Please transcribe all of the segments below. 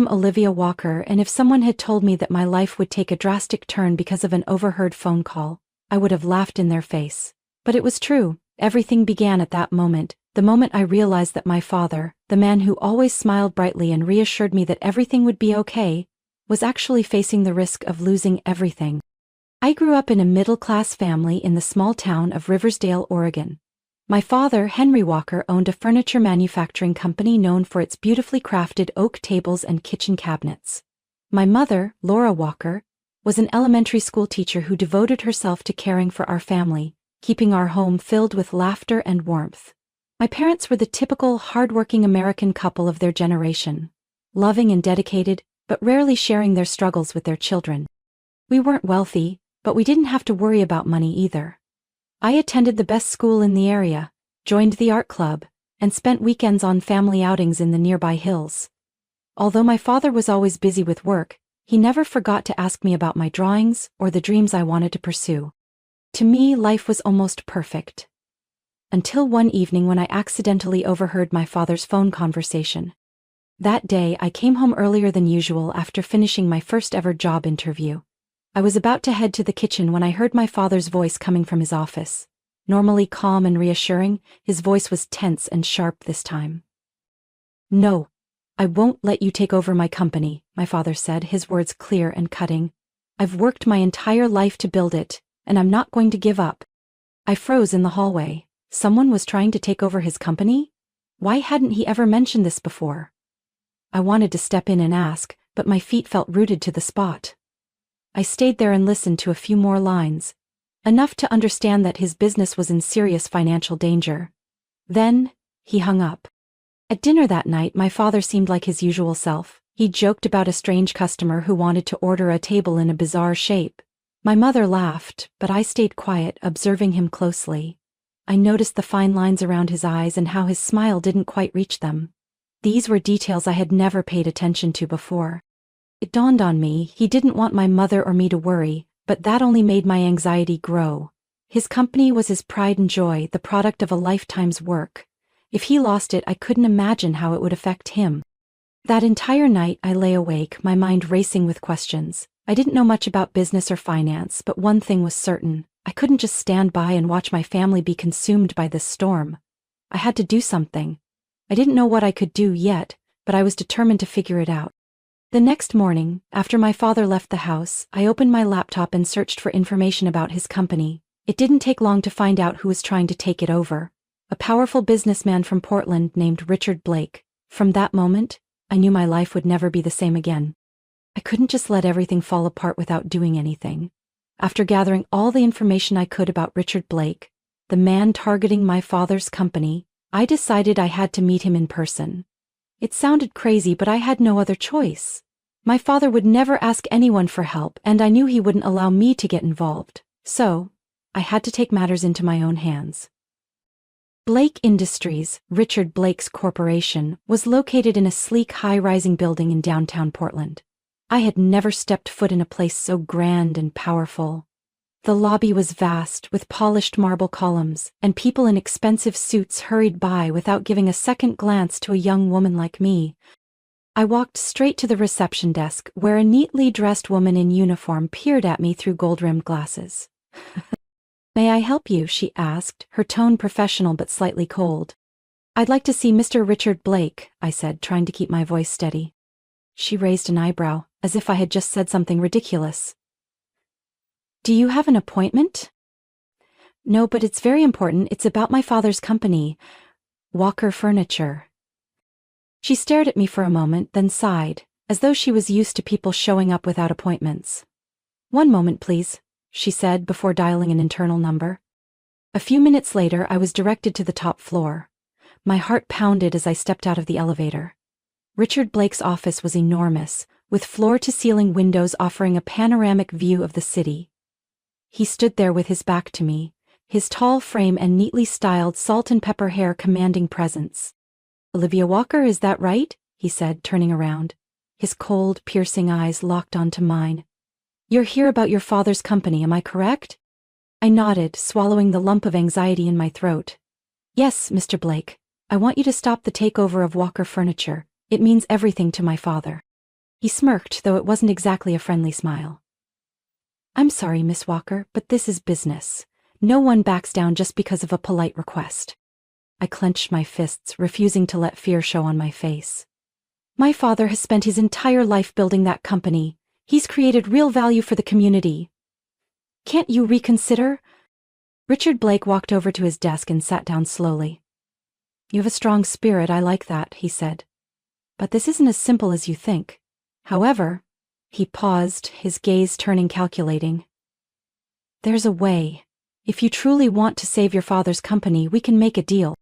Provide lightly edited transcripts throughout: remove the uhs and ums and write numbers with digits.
am Olivia Walker, and if someone had told me that my life would take a drastic turn because of an overheard phone call, I would have laughed in their face. But it was true. Everything began at that moment, the moment I realized that my father, the man who always smiled brightly and reassured me that everything would be okay, was actually facing the risk of losing everything. I grew up in a middle-class family in the small town of Riversdale, Oregon. My father, Henry Walker, owned a furniture manufacturing company known for its beautifully crafted oak tables and kitchen cabinets. My mother, Laura Walker, was an elementary school teacher who devoted herself to caring for our family, keeping our home filled with laughter and warmth. My parents were the typical hard-working American couple of their generation, loving and dedicated, but rarely sharing their struggles with their children. We weren't wealthy, but we didn't have to worry about money either. I attended the best school in the area, joined the art club, and spent weekends on family outings in the nearby hills. Although my father was always busy with work, he never forgot to ask me about my drawings or the dreams I wanted to pursue. To me, life was almost perfect. Until one evening when I accidentally overheard my father's phone conversation. That day, I came home earlier than usual after finishing my first ever job interview. I was about to head to the kitchen when I heard my father's voice coming from his office. Normally calm and reassuring, his voice was tense and sharp this time. "No, I won't let you take over my company," my father said, his words clear and cutting. "I've worked my entire life to build it, and I'm not going to give up." I froze in the hallway. Someone was trying to take over his company? Why hadn't he ever mentioned this before? I wanted to step in and ask, but my feet felt rooted to the spot. I stayed there and listened to a few more lines, enough to understand that his business was in serious financial danger. Then, he hung up. At dinner that night, my father seemed like his usual self. He joked about a strange customer who wanted to order a table in a bizarre shape. My mother laughed, but I stayed quiet, observing him closely. I noticed the fine lines around his eyes and how his smile didn't quite reach them. These were details I had never paid attention to before. It dawned on me, he didn't want my mother or me to worry, but that only made my anxiety grow. His company was his pride and joy, the product of a lifetime's work. If he lost it, I couldn't imagine how it would affect him. That entire night I lay awake, my mind racing with questions. I didn't know much about business or finance, but one thing was certain. I couldn't just stand by and watch my family be consumed by this storm. I had to do something. I didn't know what I could do yet, but I was determined to figure it out. The next morning, after my father left the house, I opened my laptop and searched for information about his company. It didn't take long to find out who was trying to take it over. A powerful businessman from Portland named Richard Blake. From that moment, I knew my life would never be the same again. I couldn't just let everything fall apart without doing anything. After gathering all the information I could about Richard Blake, the man targeting my father's company, I decided I had to meet him in person. It sounded crazy, but I had no other choice. My father would never ask anyone for help, and I knew he wouldn't allow me to get involved. So, I had to take matters into my own hands. Blake Industries, Richard Blake's corporation, was located in a sleek high-rising building in downtown Portland. I had never stepped foot in a place so grand and powerful. The lobby was vast, with polished marble columns, and people in expensive suits hurried by without giving a second glance to a young woman like me. I walked straight to the reception desk, where a neatly dressed woman in uniform peered at me through gold-rimmed glasses. "May I help you?" she asked, her tone professional but slightly cold. "I'd like to see Mr. Richard Blake," I said, trying to keep my voice steady. She raised an eyebrow, as if I had just said something ridiculous. "Do you have an appointment?" "No, but it's very important. It's about my father's company, Walker Furniture." She stared at me for a moment, then sighed, as though she was used to people showing up without appointments. "One moment, please," she said before dialing an internal number. A few minutes later, I was directed to the top floor. My heart pounded as I stepped out of the elevator. Richard Blake's office was enormous, with floor-to-ceiling windows offering a panoramic view of the city. He stood there with his back to me, his tall frame and neatly styled salt-and-pepper hair commanding presence. "Olivia Walker, is that right?" he said, turning around. His cold, piercing eyes locked onto mine. "You're here about your father's company, am I correct?" I nodded, swallowing the lump of anxiety in my throat. "Yes, Mr. Blake. I want you to stop the takeover of Walker Furniture. It means everything to my father." He smirked, though it wasn't exactly a friendly smile. I'm sorry, Miss Walker, but this is business. No one backs down just because of a polite request. I clenched my fists, refusing to let fear show on my face. My father has spent his entire life building that company. He's created real value for the community. Can't you reconsider? Richard Blake walked over to his desk and sat down slowly. You have a strong spirit, I like that, he said. But this isn't as simple as you think. However, he paused, his gaze turning calculating. There's a way. If you truly want to save your father's company, we can make a deal.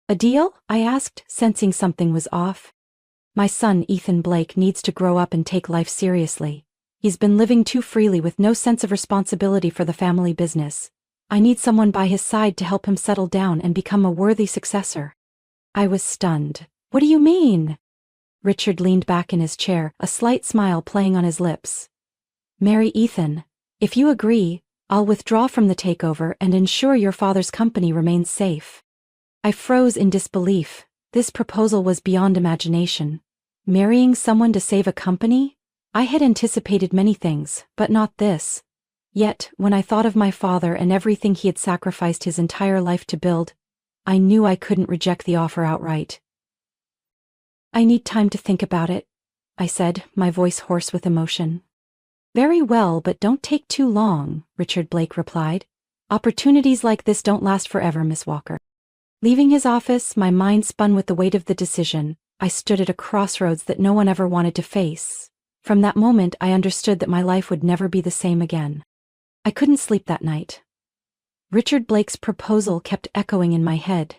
A deal? I asked, sensing something was off. My son, Ethan Blake, needs to grow up and take life seriously. He's been living too freely with no sense of responsibility for the family business. I need someone by his side to help him settle down and become a worthy successor. I was stunned. What do you mean? Richard leaned back in his chair, a slight smile playing on his lips. Marry Ethan. If you agree, I'll withdraw from the takeover and ensure your father's company remains safe. I froze in disbelief. This proposal was beyond imagination. Marrying someone to save a company? I had anticipated many things, but not this. Yet, when I thought of my father and everything he had sacrificed his entire life to build, I knew I couldn't reject the offer outright. I need time to think about it, I said, my voice hoarse with emotion. Very well, but don't take too long, Richard Blake replied. Opportunities like this don't last forever, Miss Walker. Leaving his office, my mind spun with the weight of the decision. I stood at a crossroads that no one ever wanted to face. From that moment, I understood that my life would never be the same again. I couldn't sleep that night. Richard Blake's proposal kept echoing in my head.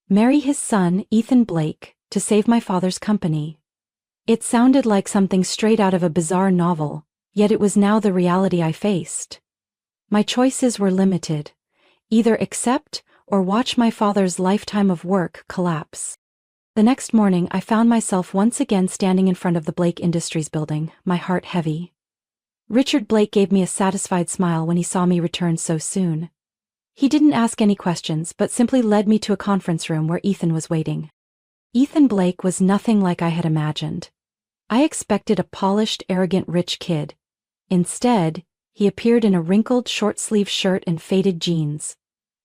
Marry his son, Ethan Blake, to save my father's company. It sounded like something straight out of a bizarre novel, yet it was now the reality I faced. My choices were limited. Either accept or watch my father's lifetime of work collapse. The next morning, I found myself once again standing in front of the Blake Industries building, my heart heavy. Richard Blake gave me a satisfied smile when he saw me return so soon. He didn't ask any questions, but simply led me to a conference room where Ethan was waiting. Ethan Blake was nothing like I had imagined. I expected a polished, arrogant rich kid. Instead, he appeared in a wrinkled short-sleeved shirt and faded jeans.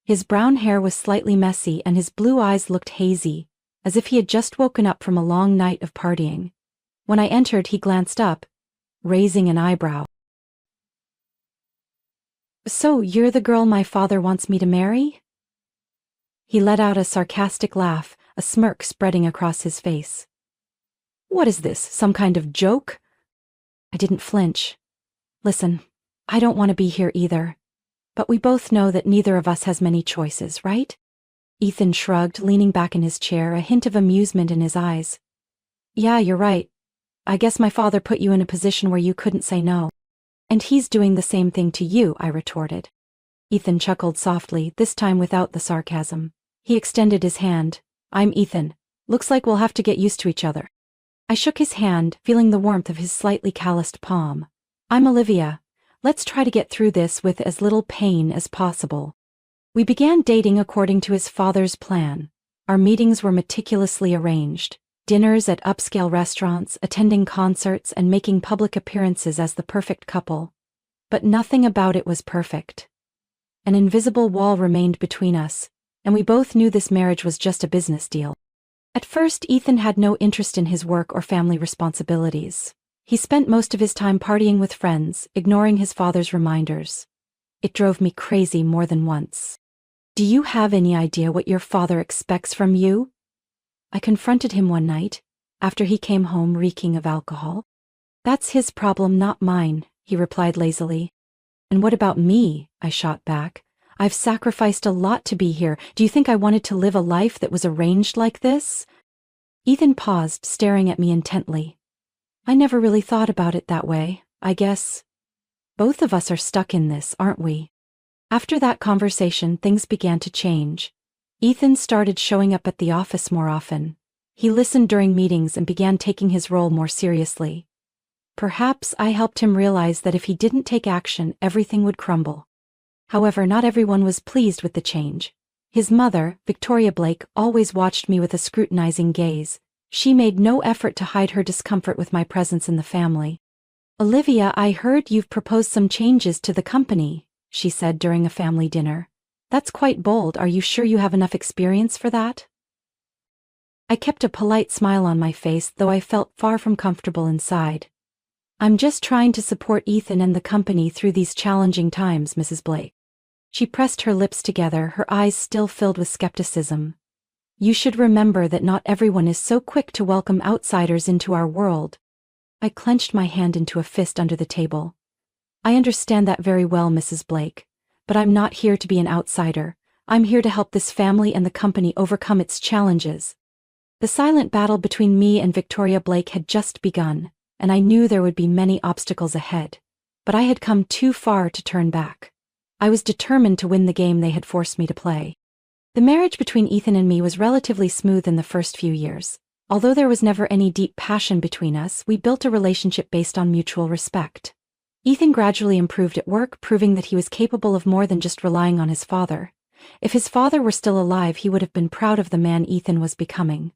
His brown hair was slightly messy and his blue eyes looked hazy, as if he had just woken up from a long night of partying. When I entered, he glanced up, raising an eyebrow. So, you're the girl my father wants me to marry? He let out a sarcastic laugh, a smirk spreading across his face. What is this, some kind of joke? I didn't flinch. Listen, I don't want to be here either. But we both know that neither of us has many choices, right? Ethan shrugged, leaning back in his chair, a hint of amusement in his eyes. Yeah, you're right. I guess my father put you in a position where you couldn't say no. And he's doing the same thing to you, I retorted. Ethan chuckled softly, this time without the sarcasm. He extended his hand. I'm Ethan. Looks like we'll have to get used to each other. I shook his hand, feeling the warmth of his slightly calloused palm. I'm Olivia. Let's try to get through this with as little pain as possible. We began dating according to his father's plan. Our meetings were meticulously arranged. Dinners at upscale restaurants, attending concerts, and making public appearances as the perfect couple. But nothing about it was perfect. An invisible wall remained between us, and we both knew this marriage was just a business deal. At first, Ethan had no interest in his work or family responsibilities. He spent most of his time partying with friends, ignoring his father's reminders. It drove me crazy more than once. Do you have any idea what your father expects from you? I confronted him one night, after he came home reeking of alcohol. That's his problem, not mine, he replied lazily. And what about me? I shot back. I've sacrificed a lot to be here. Do you think I wanted to live a life that was arranged like this? Ethan paused, staring at me intently. I never really thought about it that way, I guess. Both of us are stuck in this, aren't we? After that conversation, things began to change. Ethan started showing up at the office more often. He listened during meetings and began taking his role more seriously. Perhaps I helped him realize that if he didn't take action, everything would crumble. However, not everyone was pleased with the change. His mother, Victoria Blake, always watched me with a scrutinizing gaze. She made no effort to hide her discomfort with my presence in the family. "Olivia, I heard you've proposed some changes to the company," she said during a family dinner. "That's quite bold. Are you sure you have enough experience for that?" I kept a polite smile on my face, though I felt far from comfortable inside. "I'm just trying to support Ethan and the company through these challenging times, Mrs. Blake." She pressed her lips together, her eyes still filled with skepticism. "You should remember that not everyone is so quick to welcome outsiders into our world." I clenched my hand into a fist under the table. "I understand that very well, Mrs. Blake, but I'm not here to be an outsider. I'm here to help this family and the company overcome its challenges." The silent battle between me and Victoria Blake had just begun, and I knew there would be many obstacles ahead. But I had come too far to turn back. I was determined to win the game they had forced me to play. The marriage between Ethan and me was relatively smooth in the first few years. Although there was never any deep passion between us, we built a relationship based on mutual respect. Ethan gradually improved at work, proving that he was capable of more than just relying on his father. If his father were still alive, he would have been proud of the man Ethan was becoming.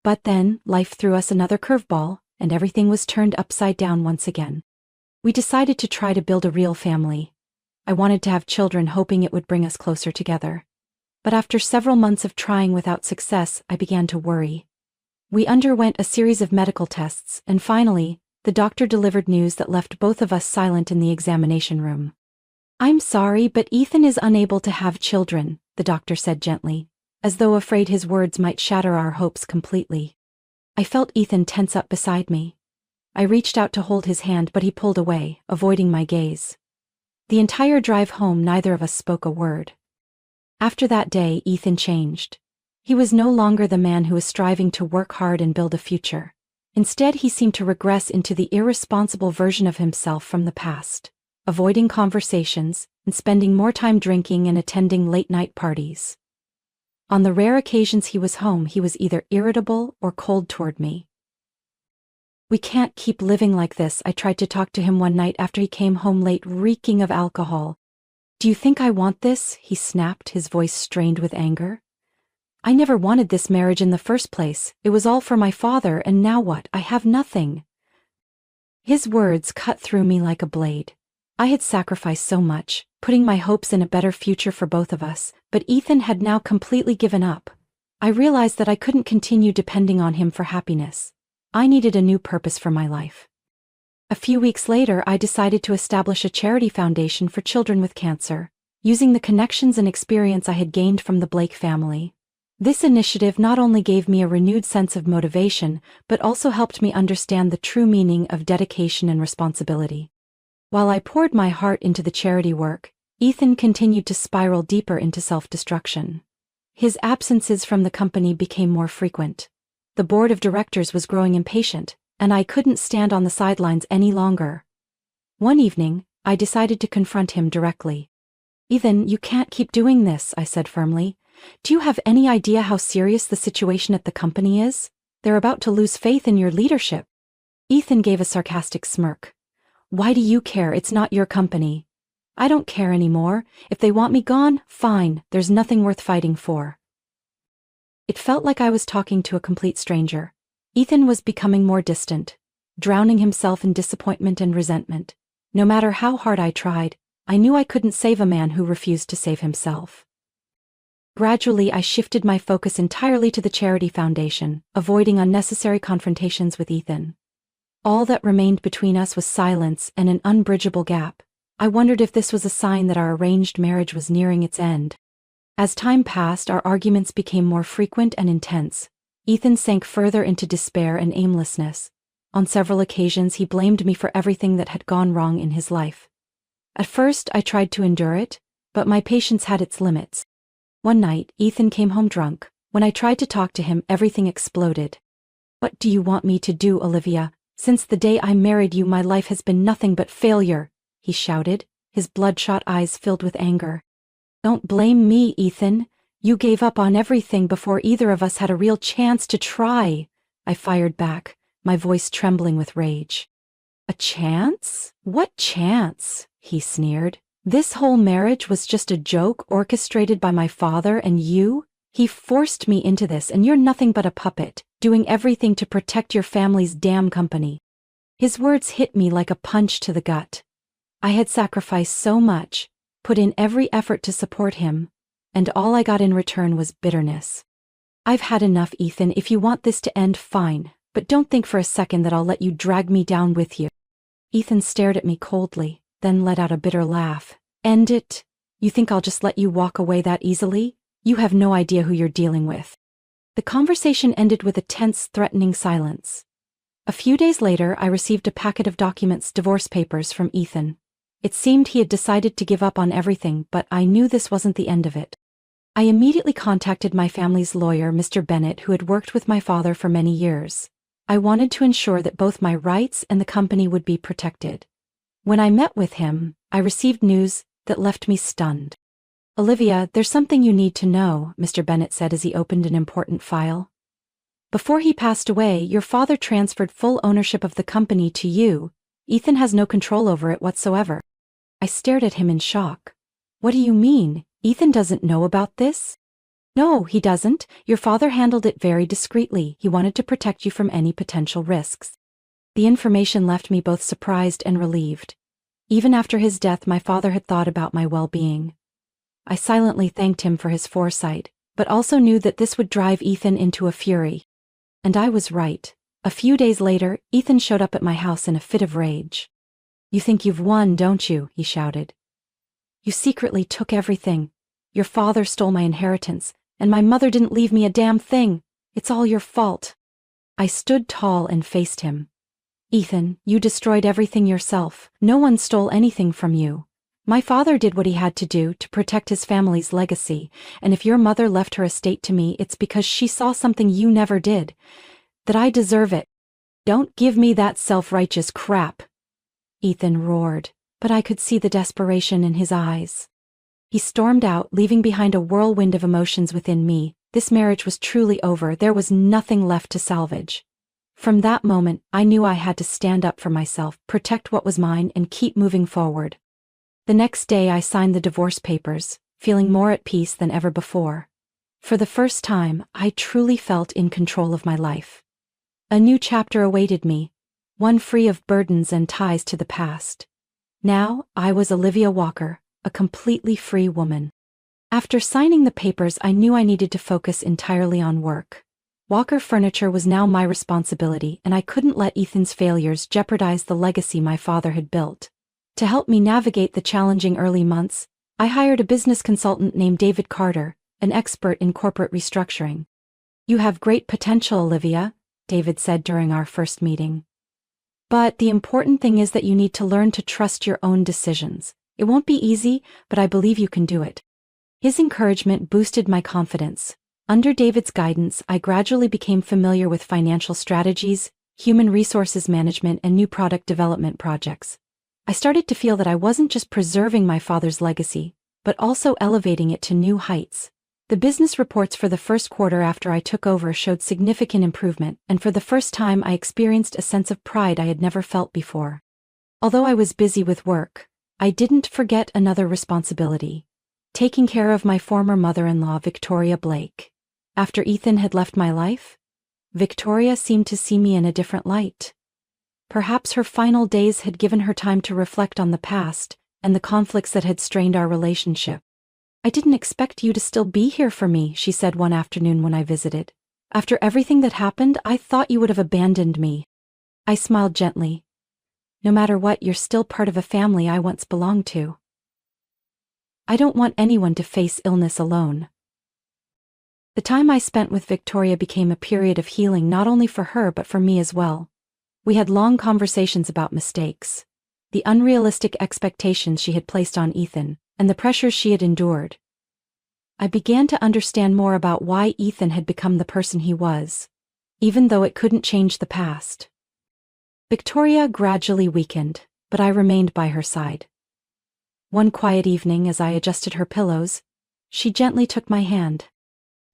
But then, life threw us another curveball, and everything was turned upside down once again. We decided to try to build a real family. I wanted to have children, hoping it would bring us closer together. But after several months of trying without success, I began to worry. We underwent a series of medical tests, and finally, the doctor delivered news that left both of us silent in the examination room. "I'm sorry, but Ethan is unable to have children," the doctor said gently, as though afraid his words might shatter our hopes completely. I felt Ethan tense up beside me. I reached out to hold his hand, but he pulled away, avoiding my gaze. The entire drive home, neither of us spoke a word. After that day, Ethan changed. He was no longer the man who was striving to work hard and build a future. Instead, he seemed to regress into the irresponsible version of himself from the past, avoiding conversations and spending more time drinking and attending late-night parties. On the rare occasions he was home, he was either irritable or cold toward me. "We can't keep living like this," I tried to talk to him one night after he came home late, reeking of alcohol. "Do you think I want this?" he snapped, his voice strained with anger. "I never wanted this marriage in the first place. It was all for my father, and now what? I have nothing." His words cut through me like a blade. I had sacrificed so much, putting my hopes in a better future for both of us, but Ethan had now completely given up. I realized that I couldn't continue depending on him for happiness. I needed a new purpose for my life. A few weeks later, I decided to establish a charity foundation for children with cancer, using the connections and experience I had gained from the Blake family. This initiative not only gave me a renewed sense of motivation, but also helped me understand the true meaning of dedication and responsibility. While I poured my heart into the charity work, Ethan continued to spiral deeper into self-destruction. His absences from the company became more frequent. The board of directors was growing impatient, and I couldn't stand on the sidelines any longer. One evening, I decided to confront him directly. "Ethan, you can't keep doing this," I said firmly. "Do you have any idea how serious the situation at the company is? They're about to lose faith in your leadership." Ethan gave a sarcastic smirk. "Why do you care? It's not your company." "I don't care anymore. If they want me gone, fine, there's nothing worth fighting for." It felt like I was talking to a complete stranger. Ethan was becoming more distant, drowning himself in disappointment and resentment. No matter how hard I tried, I knew I couldn't save a man who refused to save himself. Gradually, I shifted my focus entirely to the charity foundation, avoiding unnecessary confrontations with Ethan. All that remained between us was silence and an unbridgeable gap. I wondered if this was a sign that our arranged marriage was nearing its end. As time passed, our arguments became more frequent and intense. Ethan sank further into despair and aimlessness. On several occasions, he blamed me for everything that had gone wrong in his life. At first, I tried to endure it, but my patience had its limits. One night, Ethan came home drunk. When I tried to talk to him, everything exploded. "What do you want me to do, Olivia? Since the day I married you, my life has been nothing but failure," he shouted, his bloodshot eyes filled with anger. "Don't blame me, Ethan. You gave up on everything before either of us had a real chance to try," I fired back, my voice trembling with rage. "A chance? What chance?" he sneered. "This whole marriage was just a joke orchestrated by my father and you? He forced me into this, and you're nothing but a puppet, doing everything to protect your family's damn company." His words hit me like a punch to the gut. I had sacrificed so much, put in every effort to support him, and all I got in return was bitterness. "I've had enough, Ethan. If you want this to end, fine, but don't think for a second that I'll let you drag me down with you." Ethan stared at me coldly, then let out a bitter laugh. "End it? You think I'll just let you walk away that easily? You have no idea who you're dealing with." The conversation ended with a tense, threatening silence. A few days later, I received a packet of documents, divorce papers, from Ethan. It seemed he had decided to give up on everything, but I knew this wasn't the end of it. I immediately contacted my family's lawyer, Mr. Bennett, who had worked with my father for many years. I wanted to ensure that both my rights and the company would be protected. When I met with him, I received news that left me stunned. "Olivia, there's something you need to know," Mr. Bennett said as he opened an important file. "Before he passed away, your father transferred full ownership of the company to you. Ethan has no control over it whatsoever." I stared at him in shock. "What do you mean? Ethan doesn't know about this?" "No, he doesn't. Your father handled it very discreetly. He wanted to protect you from any potential risks." The information left me both surprised and relieved. Even after his death, my father had thought about my well-being. I silently thanked him for his foresight, but also knew that this would drive Ethan into a fury. And I was right. A few days later, Ethan showed up at my house in a fit of rage. "You think you've won, don't you?" he shouted. "You secretly took everything. Your father stole my inheritance, and my mother didn't leave me a damn thing. It's all your fault." I stood tall and faced him. "Ethan, you destroyed everything yourself. No one stole anything from you. My father did what he had to do to protect his family's legacy, and if your mother left her estate to me, it's because she saw something you never did. That I deserve it. Don't give me that self-righteous crap." Ethan roared, but I could see the desperation in his eyes. He stormed out, leaving behind a whirlwind of emotions within me. This marriage was truly over. There was nothing left to salvage. From that moment, I knew I had to stand up for myself, protect what was mine, and keep moving forward. The next day I signed the divorce papers, feeling more at peace than ever before. For the first time, I truly felt in control of my life. A new chapter awaited me, one free of burdens and ties to the past. Now, I was Olivia Walker, a completely free woman. After signing the papers, I knew I needed to focus entirely on work. Walker Furniture was now my responsibility, and I couldn't let Ethan's failures jeopardize the legacy my father had built. To help me navigate the challenging early months, I hired a business consultant named David Carter, an expert in corporate restructuring. "You have great potential, Olivia," David said during our first meeting. "But the important thing is that you need to learn to trust your own decisions. It won't be easy, but I believe you can do it." His encouragement boosted my confidence. Under David's guidance, I gradually became familiar with financial strategies, human resources management, and new product development projects. I started to feel that I wasn't just preserving my father's legacy, but also elevating it to new heights. The business reports for the first quarter after I took over showed significant improvement, and for the first time I experienced a sense of pride I had never felt before. Although I was busy with work, I didn't forget another responsibility: taking care of my former mother-in-law, Victoria Blake. After Ethan had left my life, Victoria seemed to see me in a different light. Perhaps her final days had given her time to reflect on the past and the conflicts that had strained our relationship. "I didn't expect you to still be here for me," she said one afternoon when I visited. "After everything that happened, I thought you would have abandoned me." I smiled gently. "No matter what, you're still part of a family I once belonged to. I don't want anyone to face illness alone." The time I spent with Victoria became a period of healing not only for her but for me as well. We had long conversations about mistakes, the unrealistic expectations she had placed on Ethan, and the pressures she had endured. I began to understand more about why Ethan had become the person he was, even though it couldn't change the past. Victoria gradually weakened, but I remained by her side. One quiet evening, as I adjusted her pillows, she gently took my hand.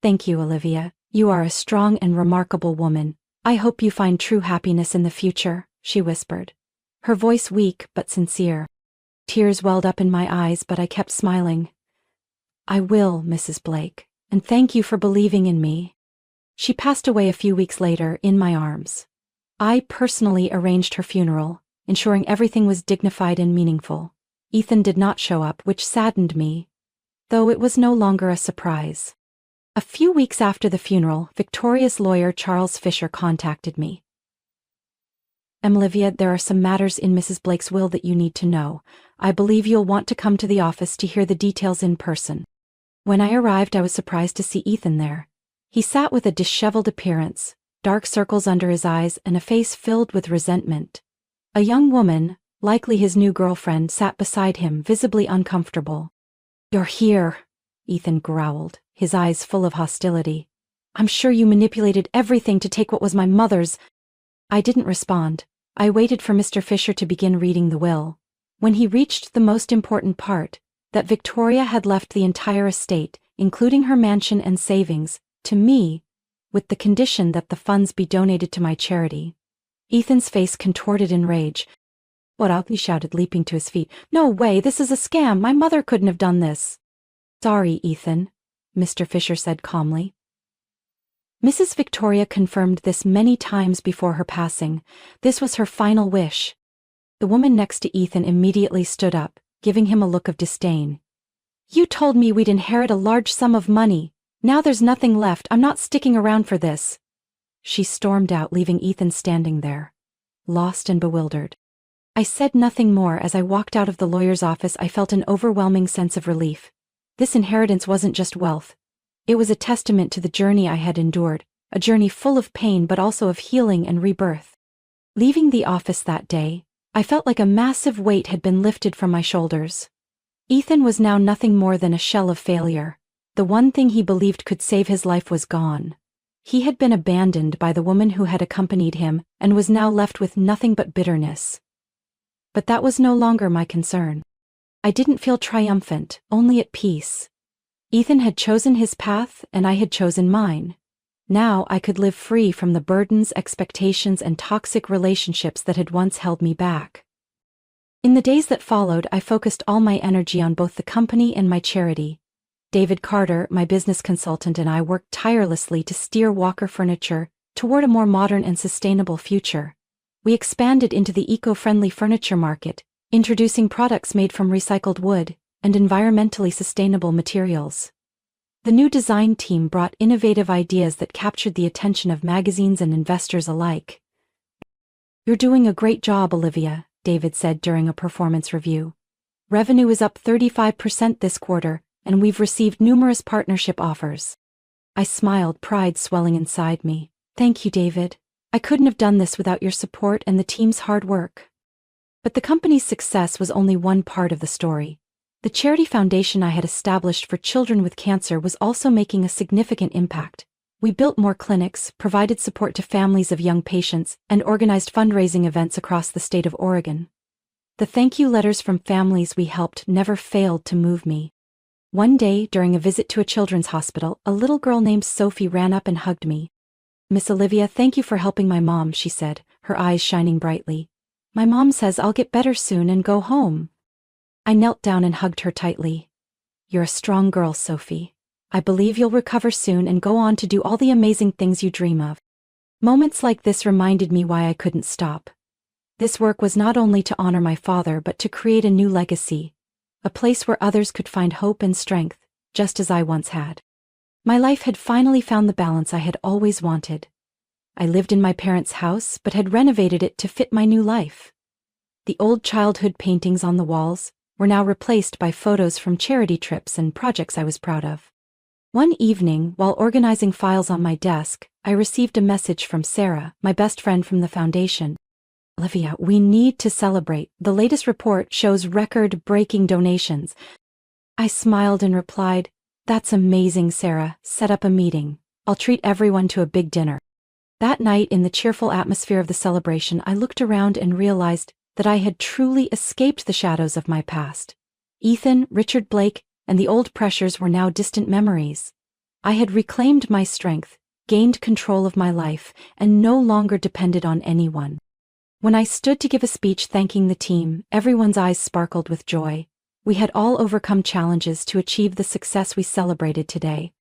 "Thank you, Olivia. You are a strong and remarkable woman. I hope you find true happiness in the future," she whispered, her voice weak but sincere. Tears welled up in my eyes, but I kept smiling. "I will, Mrs. Blake, and thank you for believing in me." She passed away a few weeks later, in my arms. I personally arranged her funeral, ensuring everything was dignified and meaningful. Ethan did not show up, which saddened me, though it was no longer a surprise. A few weeks after the funeral, Victoria's lawyer Charles Fisher contacted me. "Olivia, there are some matters in Mrs. Blake's will that you need to know. I believe you'll want to come to the office to hear the details in person." When I arrived, I was surprised to see Ethan there. He sat with a disheveled appearance, dark circles under his eyes, and a face filled with resentment. A young woman, likely his new girlfriend, sat beside him, visibly uncomfortable. "You're here," Ethan growled, his eyes full of hostility. "I'm sure you manipulated everything to take what was my mother's." I didn't respond. I waited for Mr. Fisher to begin reading the will. When he reached the most important part, that Victoria had left the entire estate, including her mansion and savings, to me, with the condition that the funds be donated to my charity. Ethan's face contorted in rage. "What up?" he shouted, leaping to his feet. "No way, this is a scam. My mother couldn't have done this." "Sorry, Ethan," Mr. Fisher said calmly. Mrs. Victoria confirmed this many times before her passing. This was her final wish. The woman next to Ethan immediately stood up, giving him a look of disdain. "You told me we'd inherit a large sum of money. Now there's nothing left. I'm not sticking around for this." She stormed out, leaving Ethan standing there, lost and bewildered. I said nothing more. As I walked out of the lawyer's office, I felt an overwhelming sense of relief. This inheritance wasn't just wealth. It was a testament to the journey I had endured, a journey full of pain but also of healing and rebirth. Leaving the office that day, I felt like a massive weight had been lifted from my shoulders. Ethan was now nothing more than a shell of failure. The one thing he believed could save his life was gone. He had been abandoned by the woman who had accompanied him and was now left with nothing but bitterness. But that was no longer my concern. I didn't feel triumphant, only at peace. Ethan had chosen his path and I had chosen mine. Now I could live free from the burdens, expectations, and toxic relationships that had once held me back. In the days that followed, I focused all my energy on both the company and my charity. David Carter, my business consultant, and I worked tirelessly to steer Walker Furniture toward a more modern and sustainable future. We expanded into the eco-friendly furniture market, introducing products made from recycled wood and environmentally sustainable materials. The new design team brought innovative ideas that captured the attention of magazines and investors alike. "You're doing a great job, Olivia," David said during a performance review. "Revenue is up 35% this quarter, and we've received numerous partnership offers." I smiled, pride swelling inside me. "Thank you, David. I couldn't have done this without your support and the team's hard work." But the company's success was only one part of the story. The charity foundation I had established for children with cancer was also making a significant impact. We built more clinics, provided support to families of young patients, and organized fundraising events across the state of Oregon. The thank you letters from families we helped never failed to move me. One day, during a visit to a children's hospital, a little girl named Sophie ran up and hugged me. "Miss Olivia, thank you for helping my mom," she said, her eyes shining brightly. "My mom says I'll get better soon and go home." I knelt down and hugged her tightly. "You're a strong girl, Sophie. I believe you'll recover soon and go on to do all the amazing things you dream of." Moments like this reminded me why I couldn't stop. This work was not only to honor my father but to create a new legacy, a place where others could find hope and strength, just as I once had. My life had finally found the balance I had always wanted. I lived in my parents' house but had renovated it to fit my new life. The old childhood paintings on the walls were now replaced by photos from charity trips and projects I was proud of. One evening, while organizing files on my desk, I received a message from Sarah, my best friend from the foundation. "Olivia, we need to celebrate. The latest report shows record-breaking donations." I smiled and replied, "That's amazing, Sarah. Set up a meeting. I'll treat everyone to a big dinner." That night, in the cheerful atmosphere of the celebration, I looked around and realized that I had truly escaped the shadows of my past. Ethan, Richard Blake, and the old pressures were now distant memories. I had reclaimed my strength, gained control of my life, and no longer depended on anyone. When I stood to give a speech thanking the team, everyone's eyes sparkled with joy. We had all overcome challenges to achieve the success we celebrated today.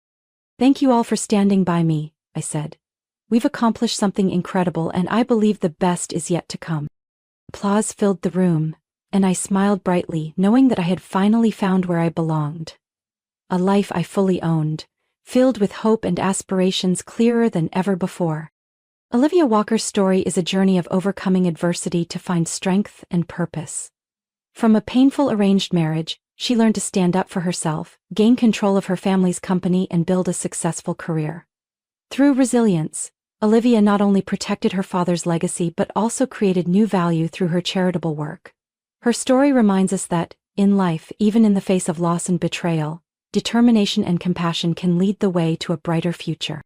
"Thank you all for standing by me," I said. "We've accomplished something incredible and I believe the best is yet to come." Applause filled the room, and I smiled brightly, knowing that I had finally found where I belonged. A life I fully owned, filled with hope and aspirations clearer than ever before. Olivia Walker's story is a journey of overcoming adversity to find strength and purpose. From a painful arranged marriage, she learned to stand up for herself, gain control of her family's company, and build a successful career. Through resilience, Olivia not only protected her father's legacy but also created new value through her charitable work. Her story reminds us that, in life, even in the face of loss and betrayal, determination and compassion can lead the way to a brighter future.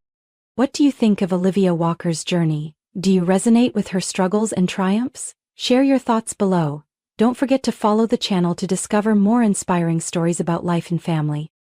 What do you think of Olivia Walker's journey? Do you resonate with her struggles and triumphs? Share your thoughts below. Don't forget to follow the channel to discover more inspiring stories about life and family.